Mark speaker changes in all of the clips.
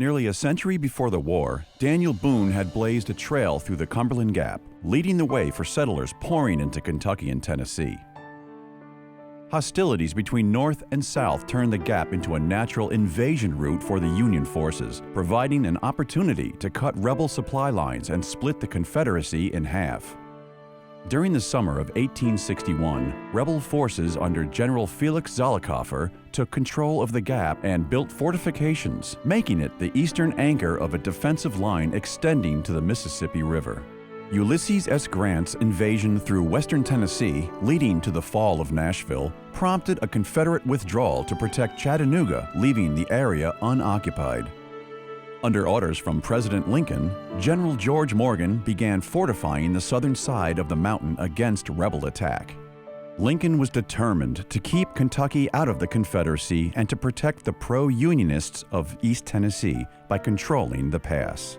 Speaker 1: Nearly a century before the war, Daniel Boone had blazed a trail through the Cumberland Gap, leading the way for settlers pouring into Kentucky and Tennessee. Hostilities between North and South turned the Gap into a natural invasion route for the Union forces, providing an opportunity to cut rebel supply lines and split the Confederacy in half. During the summer of 1861, rebel forces under General Felix Zollicoffer took control of the Gap and built fortifications, making it the eastern anchor of a defensive line extending to the Mississippi River. Ulysses S. Grant's invasion through western Tennessee, leading to the fall of Nashville, prompted a Confederate withdrawal to protect Chattanooga, leaving the area unoccupied. Under orders from President Lincoln, General George Morgan began fortifying the southern side of the mountain against rebel attack. Lincoln was determined to keep Kentucky out of the Confederacy and to protect the pro-Unionists of East Tennessee by controlling the pass.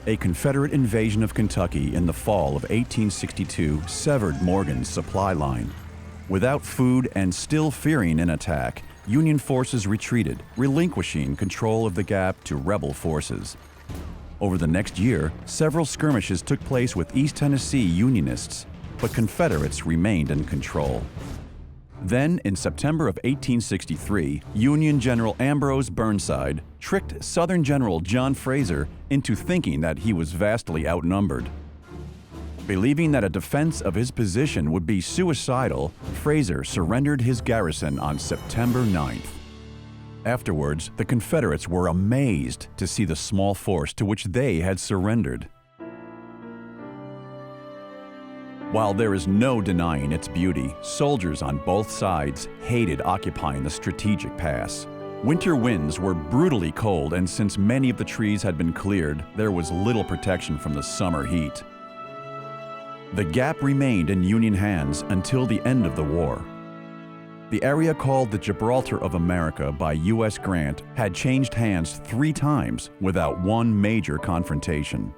Speaker 1: A Confederate invasion of Kentucky in the fall of 1862 severed Morgan's supply line. Without food and still fearing an attack, Union forces retreated, relinquishing control of the Gap to rebel forces. Over the next year, several skirmishes took place with East Tennessee Unionists, but Confederates remained in control. Then, in September of 1863, Union General Ambrose Burnside tricked Southern General John Fraser into thinking that he was vastly outnumbered. Believing that a defense of his position would be suicidal, Fraser surrendered his garrison on September 9th. Afterwards, the Confederates were amazed to see the small force to which they had surrendered. While there is no denying its beauty, soldiers on both sides hated occupying the strategic pass. Winter winds were brutally cold, and since many of the trees had been cleared, there was little protection from the summer heat. The Gap remained in Union hands until the end of the war. The area called the Gibraltar of America by U.S. Grant had changed hands 3 times without one major confrontation.